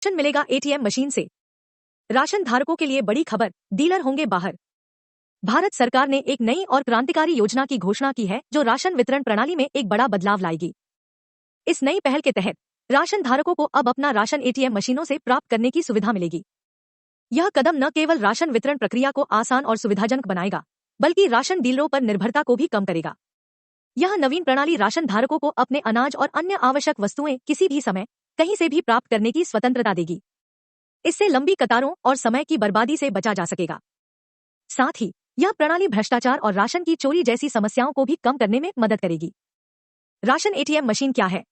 Ration मिलेगा ATM machine से। Ration धारकों के लिए बड़ी खबर, डीलर होंगे बाहर। भारत सरकार ने एक नई और क्रांतिकारी योजना की घोषणा की है जो राशन वितरण प्रणाली में एक बड़ा बदलाव लाएगी। इस नई पहल के तहत राशन धारकों को अब अपना राशन एटीएम मशीनों से प्राप्त करने की सुविधा मिलेगी। यह कदम न केवल राशन वितरण प्रक्रिया को आसान और सुविधाजनक बनाएगा, बल्कि राशन डीलरों पर निर्भरता को भी कम करेगा। यह नवीन प्रणाली राशन धारकों को अपने अनाज और अन्य आवश्यक वस्तुएं किसी भी समय कहीं से भी प्राप्त करने की स्वतंत्रता देगी। इससे लंबी कतारों और समय की बर्बादी से बचा जा सकेगा। साथ ही यह प्रणाली भ्रष्टाचार और राशन की चोरी जैसी समस्याओं को भी कम करने में मदद करेगी। राशन एटीएम मशीन क्या है?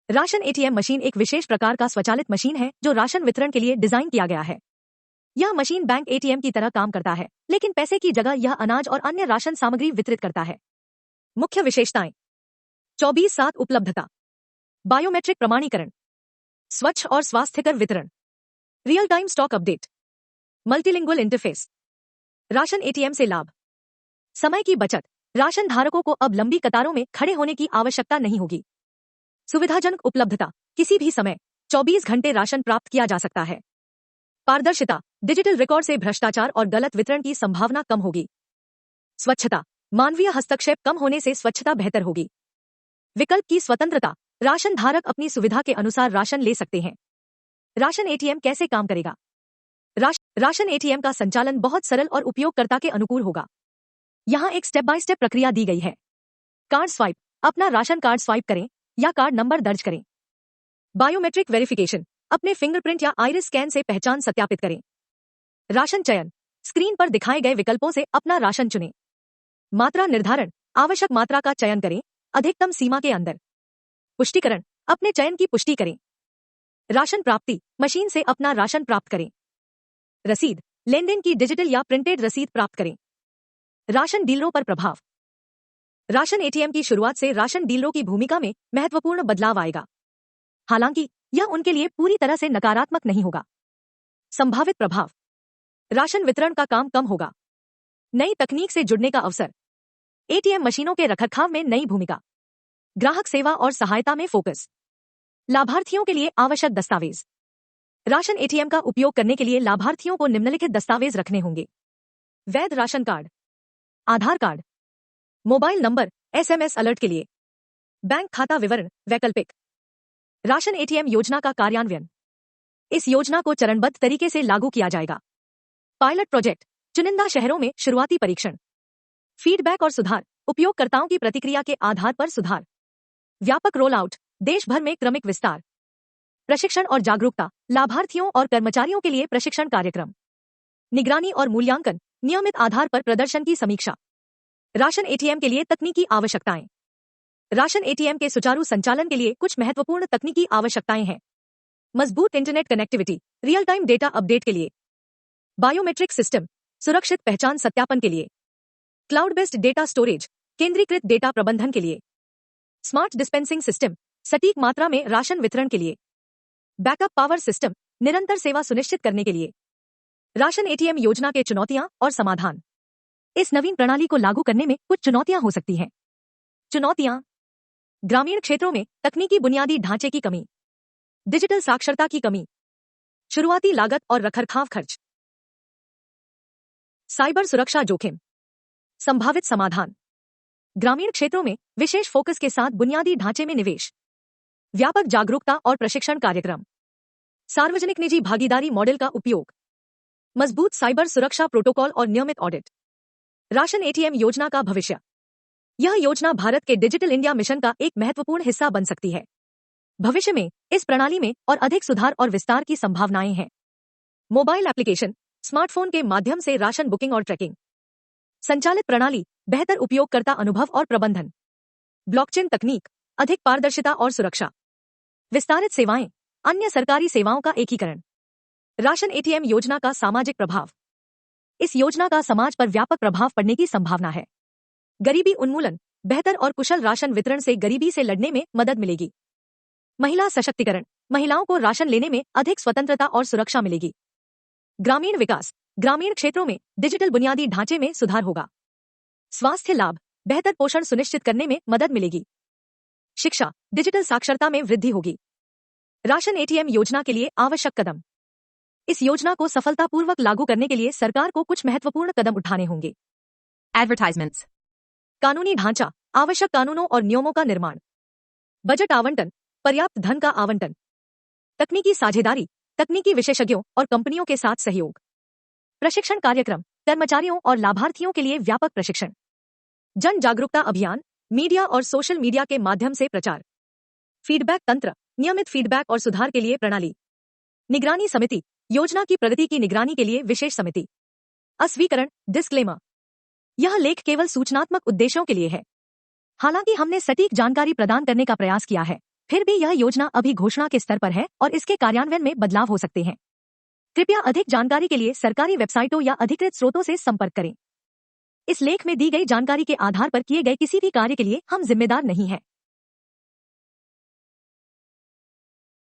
राशन एटीएम मशीन एक विशेष प्रकार का स्वचालित मशीन है जो राशन वितरण के लिए डिजाइन किया गया है। यह मशीन बैंक एटीएम की तरह काम करता है, लेकिन पैसे की जगह यह अनाज और अन्य राशन सामग्री वितरित करता है। मुख्य विशेषताएं: 24/7 उपलब्धता, बायोमेट्रिक प्रमाणीकरण, स्वच्छ और स्वास्थ्यकर वितरण, real time stock update, multilingual interface. Ration ATM से लाभ: समय की बचत, राशन धारकों को अब लंबी कतारों में खड़े होने की आवश्यकता नहीं होगी। सुविधाजनक उपलब्धता, किसी भी समय 24 घंटे राशन प्राप्त किया जा सकता है। पारदर्शिता, डिजिटल रिकॉर्ड से भ्रष्टाचार और गलत वितरण की संभावना कम होगी। स्वच्छता, मानवीय हस्तक्षेप कम होने से स्वच्छता बेहतर होगी। विकल्प की स्वतंत्रता, राशन धारक अपनी सुविधा के अनुसार राशन ले सकते हैं। राशन एटीएम कैसे काम करेगा? राशन एटीएम का संचालन बहुत सरल और उपयोगकर्ता के अनुकूल होगा। यहाँ एक स्टेप बाय स्टेप प्रक्रिया दी गई है। कार्ड स्वाइप, अपना राशन कार्ड स्वाइप करें या कार्ड नंबर दर्ज करें। बायोमेट्रिक वेरिफिकेशन, अपने फिंगरप्रिंट या आइरिस स्कैन से पहचान सत्यापित करें। राशन चयन, स्क्रीन पर दिखाए गए विकल्पों से अपना राशन चुनें। मात्रा निर्धारण, आवश्यक मात्रा का चयन करें, अधिकतम सीमा के अंदर। पुष्टिकरण, अपने चयन की पुष्टि करें। राशन प्राप्ति, मशीन से अपना राशन प्राप्त करें। रसीद, लेनदेन की डिजिटल या प्रिंटेड रसीद प्राप्त करें। राशन डीलरों पर प्रभाव: राशन एटीएम की शुरुआत से राशन डीलरों की भूमिका में महत्वपूर्ण बदलाव आएगा। हालांकि यह उनके लिए पूरी तरह से नकारात्मक नहीं होगा। संभावित प्रभाव: राशन वितरण का काम कम होगा। नई तकनीक से जुड़ने का अवसर, एटीएम मशीनों के रखरखाव में नई भूमिका, ग्राहक सेवा और सहायता में फोकस, लाभार्थियों के लिए आवश्यक दस्तावेज। राशन एटीएम का उपयोग करने के लिए लाभार्थियों को निम्नलिखित दस्तावेज रखने होंगे: वैध ration card, Aadhaar card, mobile number SMS alert के लिए, बैंक खाता विवरण। वैकल्पिक राशन एटीएम योजना का कार्यान्वयन: इस योजना को चरणबद्ध तरीके से लागू किया जाएगा। पायलट प्रोजेक्ट, चुनिंदा शहरों में शुरुआती परीक्षण। फीडबैक और सुधार, उपयोगकर्ताओं की प्रतिक्रिया के आधार पर सुधार। व्यापक रोल आउट, देश भर में क्रमिक विस्तार। प्रशिक्षण और जागरूकता, लाभार्थियों और कर्मचारियों के लिए प्रशिक्षण कार्यक्रम। निगरानी और मूल्यांकन, नियमित आधार पर प्रदर्शन की समीक्षा। राशन एटीएम के लिए तकनीकी आवश्यकताएं: राशन एटीएम के सुचारू संचालन के लिए कुछ महत्वपूर्ण तकनीकी आवश्यकताएं हैं। मजबूत internet connectivity, real time data update के लिए। बायोमेट्रिक सिस्टम, सुरक्षित पहचान सत्यापन के लिए। क्लाउड बेस्ड डेटा स्टोरेज, केंद्रीकृत डेटा प्रबंधन के लिए। स्मार्ट डिस्पेंसिंग सिस्टम, सटीक मात्रा में राशन वितरण के लिए। बैकअप पावर सिस्टम, निरंतर सेवा सुनिश्चित करने के लिए। राशन एटीएम योजना के चुनौतियां और समाधान: इस नवीन प्रणाली को लागू करने में कुछ चुनौतियां हो सकती हैं। चुनौतियां: ग्रामीण क्षेत्रों में तकनीकी बुनियादी ढांचे की कमी, डिजिटल साक्षरता की कमी, शुरुआती लागत और रखरखाव खर्च। साइबर सुरक्षा जोखिम। संभावित समाधान: ग्रामीण क्षेत्रों में विशेष फोकस के साथ बुनियादी ढांचे में निवेश। व्यापक जागरूकता और प्रशिक्षण कार्यक्रम। सार्वजनिक निजी भागीदारी मॉडल का उपयोग। मजबूत साइबर सुरक्षा प्रोटोकॉल और नियमित ऑडिट। राशन एटीएम योजना का भविष्य: यह योजना भारत के डिजिटल इंडिया मिशन का एक महत्वपूर्ण हिस्सा बन सकती है। भविष्य में इस प्रणाली में और अधिक सुधार और विस्तार की संभावनाएं हैं। मोबाइल एप्लीकेशन, स्मार्टफोन के माध्यम से राशन बुकिंग और ट्रैकिंग। संचालित प्रणाली, बेहतर उपयोगकर्ता अनुभव और प्रबंधन। ब्लॉकचेन तकनीक, अधिक पारदर्शिता और सुरक्षा। विस्तारित सेवाएं, अन्य सरकारी सेवाओं का एकीकरण। राशन एटीएम योजना का सामाजिक प्रभाव: इस योजना का समाज पर व्यापक प्रभाव पड़ने की संभावना है। गरीबी उन्मूलन, बेहतर और कुशल राशन वितरण से गरीबी से लड़ने में मदद मिलेगी। महिला सशक्तिकरण, महिलाओं को राशन लेने में अधिक स्वतंत्रता और सुरक्षा मिलेगी। ग्रामीण विकास, ग्रामीण क्षेत्रों में डिजिटल बुनियादी ढांचे में सुधार होगा। स्वास्थ्य लाभ, बेहतर पोषण सुनिश्चित करने में मदद मिलेगी। शिक्षा, डिजिटल साक्षरता में वृद्धि होगी। राशन एटीएम योजना के लिए आवश्यक कदम। इस योजना को सफलतापूर्वक लागू करने के लिए सरकार को कुछ महत्वपूर्ण कदम उठाने होंगे। Advertisements. कानूनी ढांचा, आवश्यक कानूनों और नियमों का निर्माण। बजट आवंटन, पर्याप्त धन का आवंटन। तकनीकी साझेदारी, तकनीकी विशेषज्ञों और कंपनियों के साथ सहयोग। प्रशिक्षण कार्यक्रम, कर्मचारियों और लाभार्थियों के लिए व्यापक प्रशिक्षण। जन जागरूकता अभियान, मीडिया और सोशल मीडिया के माध्यम से प्रचार। फीडबैक तंत्र, नियमित फीडबैक और सुधार के लिए प्रणाली। निगरानी समिति, योजना की प्रगति की निगरानी के लिए विशेष समिति। अस्वीकरण, डिस्क्लेमर। यह लेख केवल सूचनात्मक उद्देश्यों के लिए है। हालांकि हमने सटीक जानकारी प्रदान करने का प्रयास किया है, फिर भी यह योजना अभी घोषणा के स्तर पर है और इसके कार्यान्वयन में बदलाव हो सकते हैं। कृपया अधिक जानकारी के लिए सरकारी वेबसाइटों या अधिकृत स्रोतों से संपर्क करें। इस लेख में दी गई जानकारी के आधार पर किए गए किसी भी कार्य के लिए हम जिम्मेदार नहीं हैं।